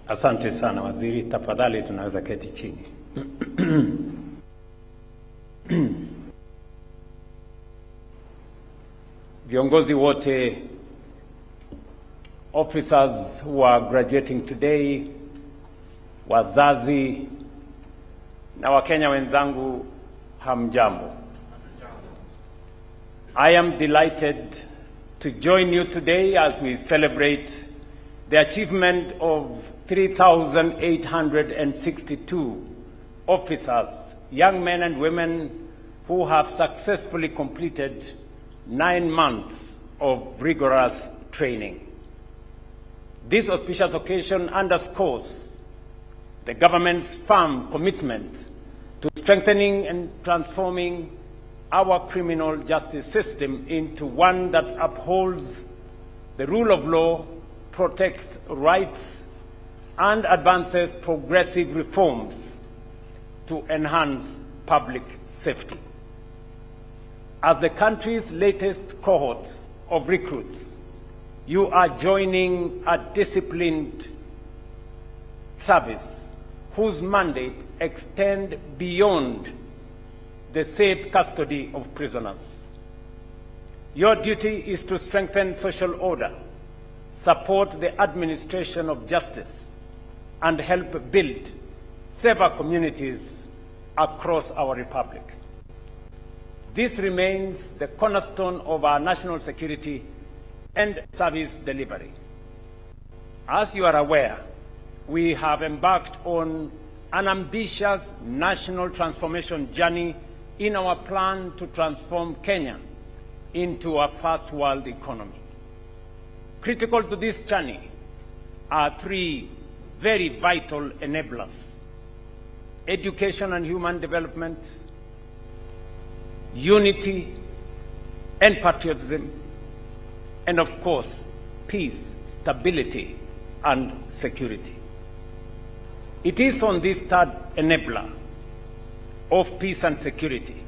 Asante sana waziri, tafadhali tunaweza keti chini. Viongozi wote, officers who are graduating today, wazazi na Wakenya wenzangu, hamjambo. I am delighted to join you today as we celebrate the achievement of 3,862 officers, young men and women who have successfully completed 9 months of rigorous training. This auspicious occasion underscores the government's firm commitment to strengthening and transforming our criminal justice system into one that upholds the rule of law, protects rights, and advances progressive reforms to enhance public safety. As the country's latest cohort of recruits, you are joining a disciplined service whose mandate extends beyond the safe custody of prisoners. Your duty is to strengthen social order, support the administration of justice, and help build safer communities across our republic. This remains the cornerstone of our national security and service delivery. As you are aware, we have embarked on an ambitious national transformation journey in our plan to transform Kenya into a first world economy. Critical to this journey are 3 very vital enablers: education and human development, unity and patriotism, and of course, peace, stability, and security. It is on this third enabler of peace and security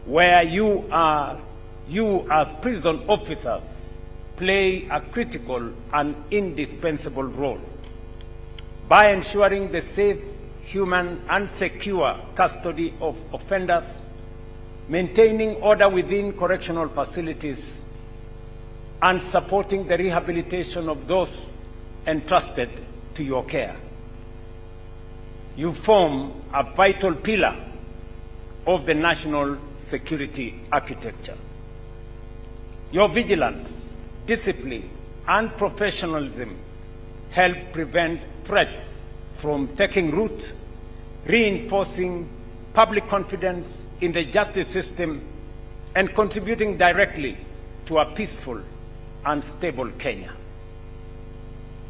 where you as prison officers play a critical and indispensable role by ensuring the safe, human, and secure custody of offenders, maintaining order within correctional facilities, and supporting the rehabilitation of those entrusted to your care. You form a vital pillar of the national security architecture. Your vigilance, discipline, and professionalism help prevent threats from taking root, reinforcing public confidence in the justice system and contributing directly to a peaceful and stable Kenya.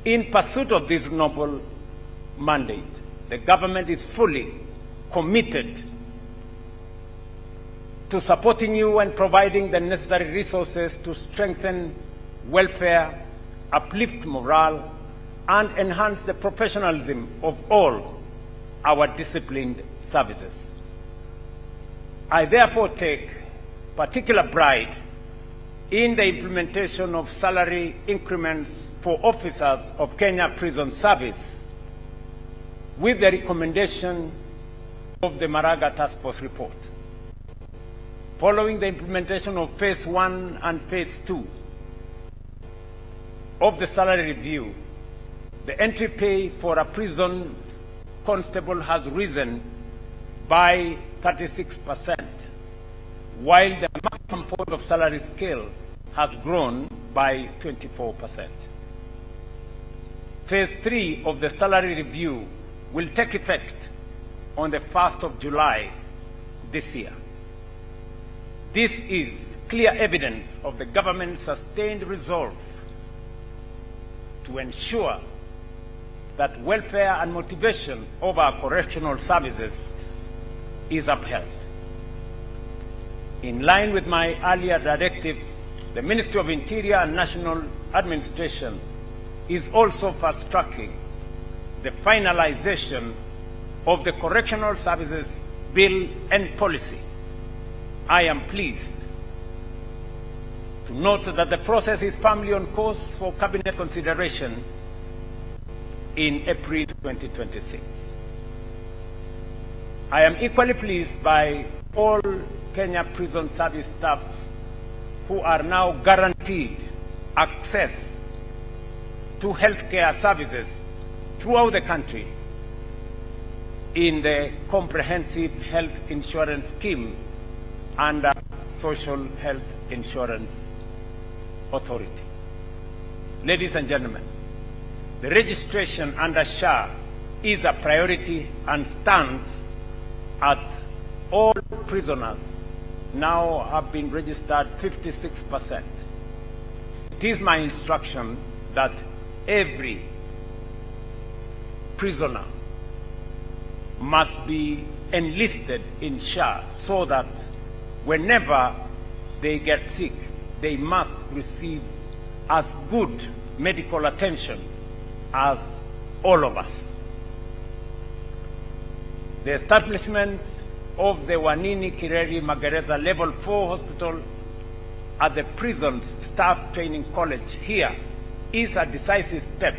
In pursuit of this noble mandate, the government is fully committed to supporting you and providing the necessary resources to strengthen welfare, uplift morale, and enhance the professionalism of all our disciplined services. I therefore take particular pride in the implementation of salary increments for officers of Kenya Prison Service with the recommendation of the Maraga Task Force report. Following the implementation of Phase 1 and Phase 2 of the salary review, the entry pay for a prison constable has risen by 36%, while the maximum point of salary scale has grown by 24%. Phase 3 of the salary review will take effect on the 1st of July this year. This is clear evidence of the government's sustained resolve to ensure that welfare and motivation of our correctional services is upheld. In line with my earlier directive, the Ministry of Interior and National Administration is also fast-tracking the finalization of the Correctional Services Bill and Policy. I am pleased to note that the process is firmly on course for Cabinet consideration in April 2026. I am equally pleased by all Kenya Prison Service staff who are now guaranteed access to healthcare services throughout the country in the Comprehensive Health Insurance Scheme under Social Health Insurance Authority. Ladies and gentlemen, the registration under SHA is a priority and stands at all prisoners now have been registered 56%. It is my instruction that every prisoner must be enlisted in SHA so that whenever they get sick, they must receive as good medical attention as all of us. The establishment of the Wanini Kireri Magereza Level 4 Hospital at the prison's staff training college here is a decisive step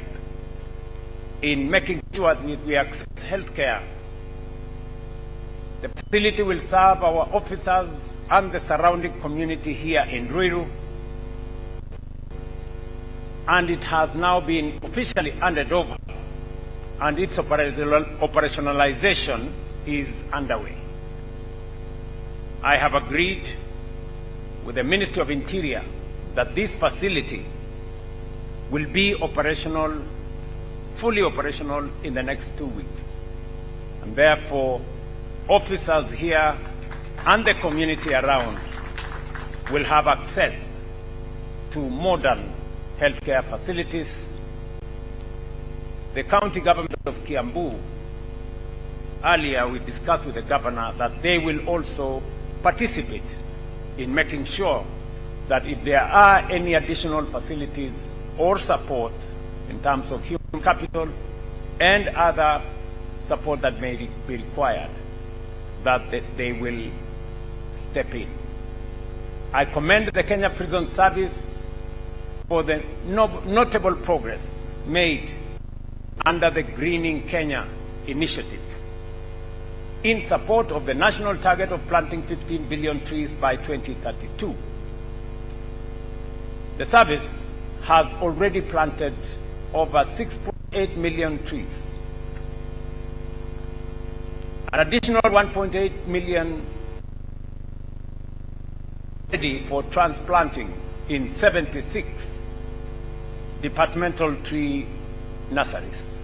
in making sure that we access health care. The facility will serve our officers and the surrounding community here in Ruiru, and it has now been officially handed over, and its operationalization is underway. I have agreed with the Ministry of Interior that this facility will be operational, fully operational in the next 2 weeks. And therefore, officers here and the community around will have access to modern healthcare facilities. The county government of Kiambu, earlier we discussed with the governor that they will also participate in making sure that if there are any additional facilities or support in terms of human capital and other support that may be required, that they will step in. I commend the Kenya Prison Service for the notable progress made under the Greening Kenya initiative in support of the national target of planting 15 billion trees by 2032. The service has already planted over 6.8 million trees. An additional 1.8 million ready for transplanting in 76 departmental tree nurseries.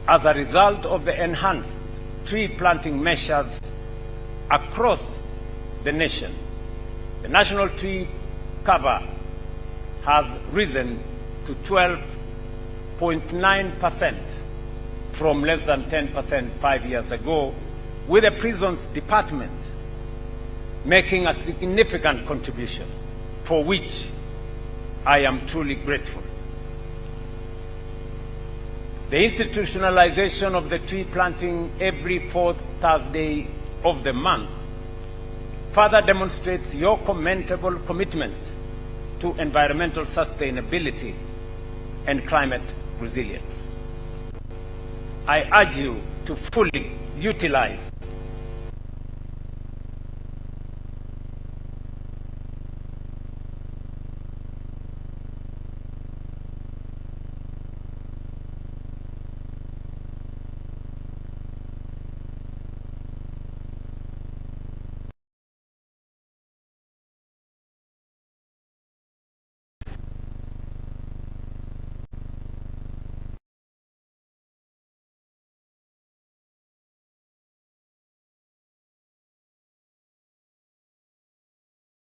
As a result of the enhanced tree planting measures across the nation, the national tree cover has risen to 12.9% from less than 10% 5 years ago, with the prisons department making a significant contribution, for which I am truly grateful. The institutionalization of the tree planting every fourth Thursday of the month further demonstrates your commendable commitment to environmental sustainability and climate resilience. I urge you to fully utilize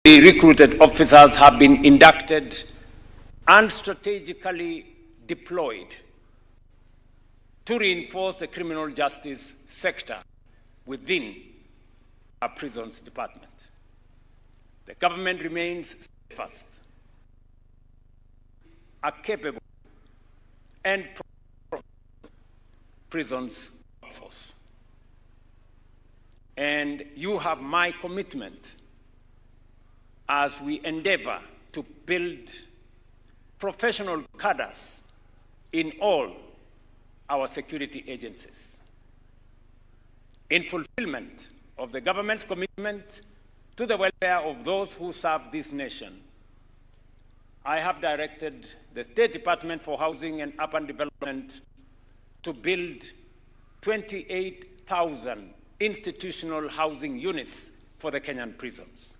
the recruited officers have been inducted and strategically deployed to reinforce the criminal justice sector within our prisons department. The government remains steadfast, a capable and prisons workforce. And you have my commitment as we endeavor to build professional cadres in all our security agencies. In fulfillment of the government's commitment to the welfare of those who serve this nation, I have directed the State Department for Housing and Urban Development to build 28,000 institutional housing units for the Kenyan prisons.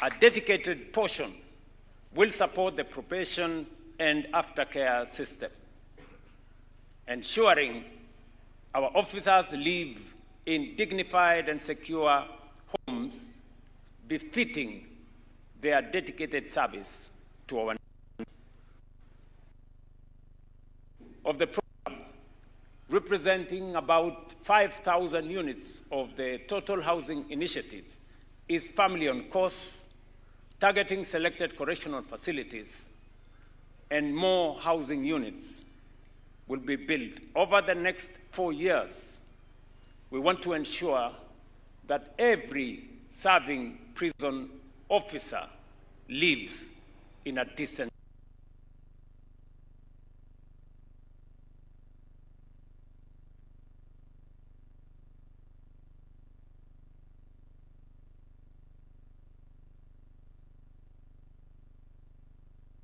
A dedicated portion will support the probation and aftercare system, ensuring our officers live in dignified and secure homes befitting their dedicated service to our nation. Of the program, representing about 5,000 units of the total housing initiative, is family on course, targeting selected correctional facilities, and more housing units will be built. Over the next 4 years, we want to ensure that every serving prison officer lives in a decent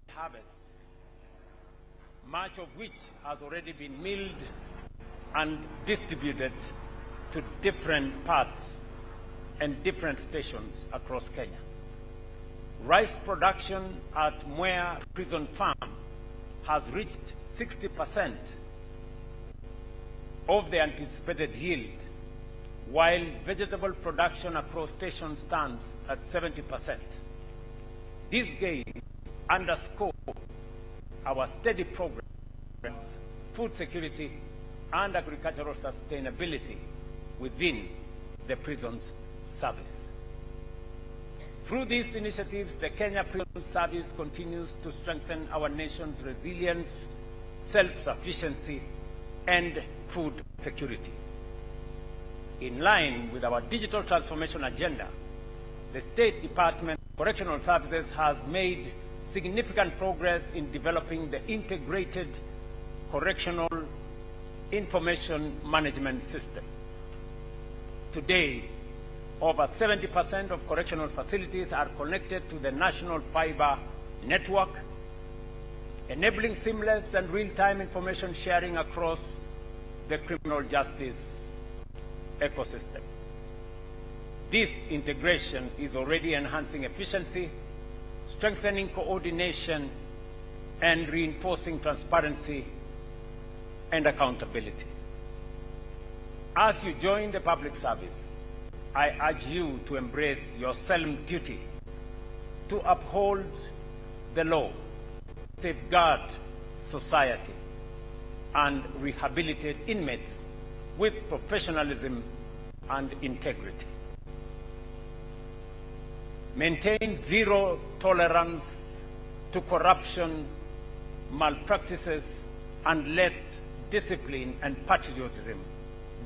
harvest, much of which has already been milled and distributed to different parts and different stations across Kenya. Rice production at Mwea Prison Farm has reached 60% of the anticipated yield, while vegetable production across stations stands at 70%. These gains underscore our steady progress, food security, and agricultural sustainability within the prison's service. Through these initiatives, the Kenya Prison Service continues to strengthen our nation's resilience, self-sufficiency, and food security. In line with our digital transformation agenda, the State Department of Correctional Services has made significant progress in developing the integrated correctional information management system. Today, over 70% of correctional facilities are connected to the national fiber network, enabling seamless and real-time information sharing across the criminal justice ecosystem. This integration is already enhancing efficiency, strengthening coordination, and reinforcing transparency and accountability. As you join the public service, I urge you to embrace your solemn duty to uphold the law, safeguard society, and rehabilitate inmates with professionalism and integrity. Maintain zero tolerance to corruption, malpractices, and let discipline and patriotism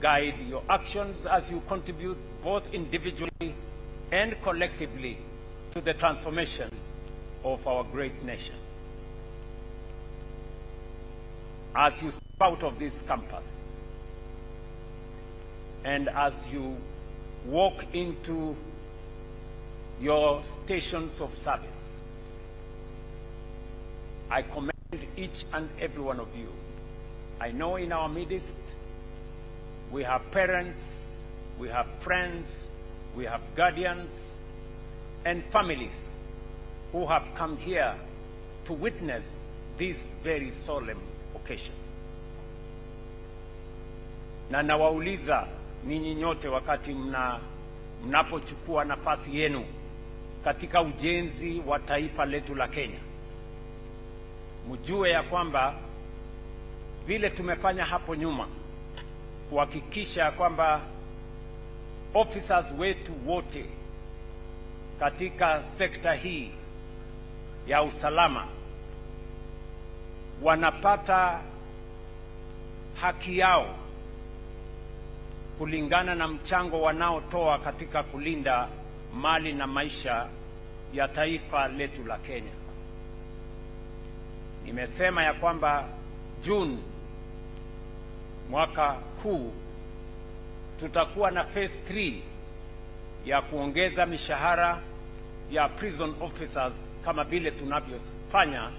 guide your actions as you contribute both individually and collectively to the transformation of our great nation. As you step out of this campus and as you walk into your stations of service, I commend each and every one of you. I know in our midst we have parents, we have friends, we have guardians, and families who have come here to witness this very solemn occasion. Na nawauliza ninyi nyote wakati mnapochukua nafasi yenu katika ujenzi wa taifa letu la Kenya, mjue ya kwamba vile tumefanya hapo nyuma kuhakikisha kwamba officers wetu wote katika sekta hii ya usalama wanapata haki yao kulingana na mchango wanaotoa katika kulinda mali na maisha ya taifa letu la Kenya. nimesema ya kwamba June mwaka huu tutakuwa na phase 3 ya kuongeza mishahara ya prison officers kama vile tunavyofanya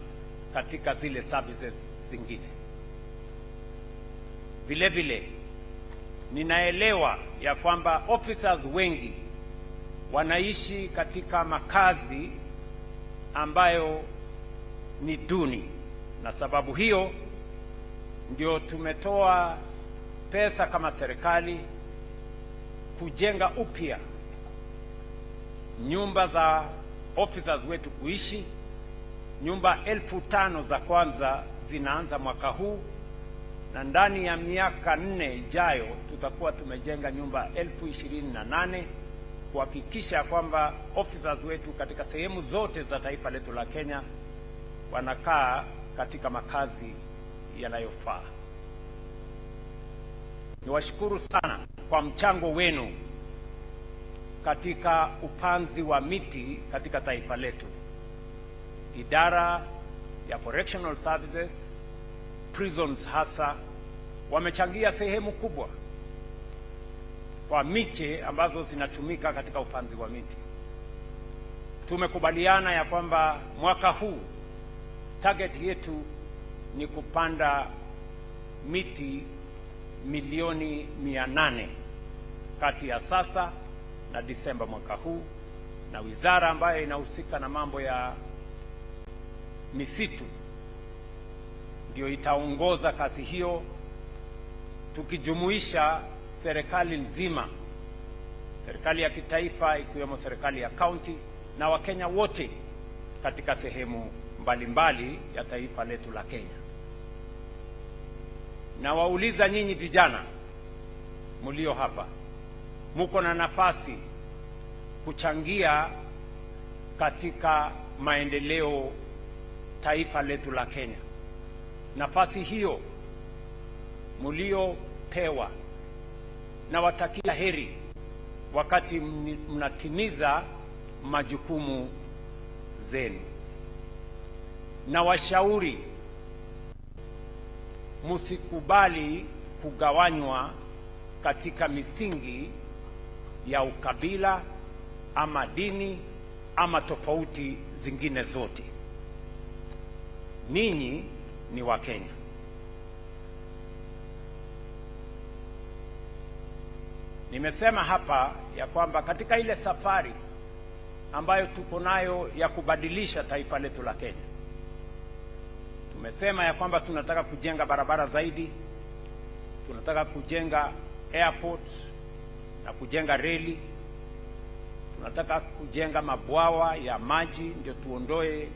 katika zile services zingine. Vile vile ninaelewa ya kwamba officers wengi wanaishi katika makazi ambayo ni duni, na sababu hiyo ndio tumetoa pesa kama serikali kujenga upya nyumba za officers wetu kuishi. Nyumba 5,000 za kwanza zinaanza mwaka huu, na ndani ya miaka 4 ijayo tutakuwa tumejenga nyumba 28,000 kuhakikisha kwamba officers wetu katika sehemu zote za taifa letu la Kenya wanakaa katika makazi yanayofaa. Niwashukuru sana kwa mchango wenu katika upanzi wa miti katika taifa letu. Idara ya Correctional Services, prisons hasa, wamechangia sehemu kubwa kwa miche ambazo zinatumika katika upanzi wa miti. Tumekubaliana ya kwamba mwaka huu target yetu ni kupanda miti milioni 800 kati ya sasa na Disemba mwaka huu, na wizara ambayo inahusika na mambo ya misitu ndio itaongoza kazi hiyo, tukijumuisha serikali nzima, serikali ya kitaifa ikiwemo serikali ya kaunti na Wakenya wote katika sehemu mbalimbali ya taifa letu la Kenya. Na wauliza nyinyi vijana mlio hapa, muko na nafasi kuchangia katika maendeleo taifa letu la Kenya. Nafasi hiyo mliopewa, na watakia heri wakati mnatimiza majukumu zenu. Na washauri musikubali kugawanywa katika misingi ya ukabila ama dini ama tofauti zingine zote. Ninyi ni Wakenya. Nimesema hapa ya kwamba katika ile safari ambayo tuko nayo ya kubadilisha taifa letu la Kenya, tumesema ya kwamba tunataka kujenga barabara zaidi, tunataka kujenga airport na kujenga reli, tunataka kujenga mabwawa ya maji ndio tuondoe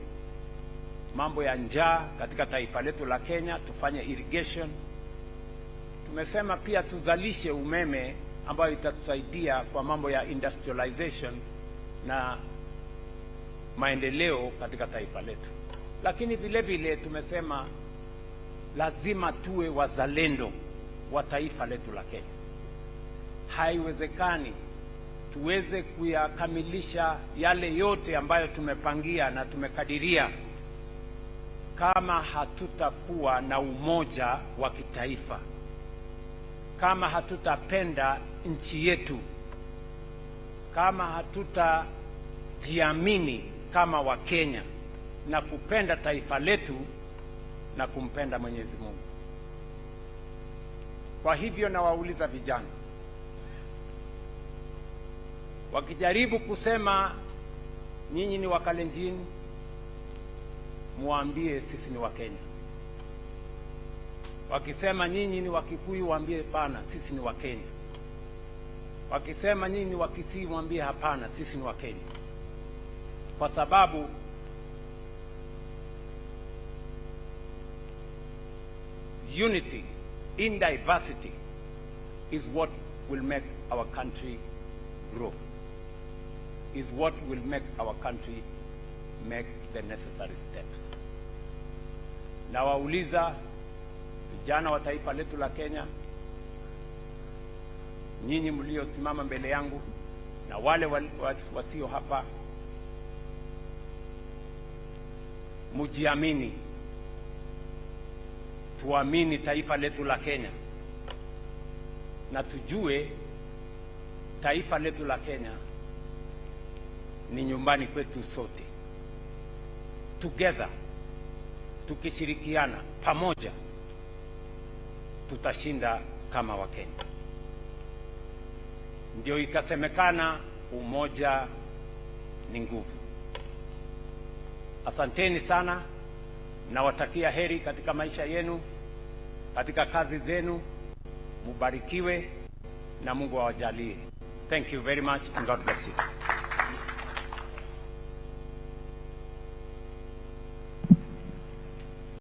mambo ya njaa katika taifa letu la Kenya, tufanye irrigation. Tumesema pia tuzalishe umeme ambayo itatusaidia kwa mambo ya industrialization na maendeleo katika taifa letu. Lakini vile vile tumesema lazima tuwe wazalendo wa taifa letu la Kenya. Haiwezekani tuweze kuyakamilisha yale yote ambayo tumepangia na tumekadiria kama hatutakuwa na umoja wa kitaifa, kama hatutapenda nchi yetu, kama hatutajiamini kama Wakenya na kupenda taifa letu na kumpenda Mwenyezi Mungu. Kwa hivyo nawauliza vijana, wakijaribu kusema nyinyi ni Wakalenjin, muambie sisi ni Wakenya. Wakisema nyinyi ni Wakikuyu, waambie hapana, sisi ni Wakenya. Wakisema nyinyi ni Wakisii, waambie hapana, sisi ni Wakenya. Kwa sababu unity in diversity is what will make our country grow, is what will make our country make the necessary steps. Na wauliza vijana wa taifa letu la Kenya, nyinyi mliosimama mbele yangu na wale wasio hapa, mujiamini tuamini taifa letu la Kenya na tujue taifa letu la Kenya ni nyumbani kwetu sote. Together, tukishirikiana pamoja, tutashinda kama Wakenya. Ndio ikasemekana umoja ni nguvu. Asanteni sana, nawatakia heri katika maisha yenu, katika kazi zenu. Mubarikiwe na Mungu awajalie. Thank you very much and God bless you.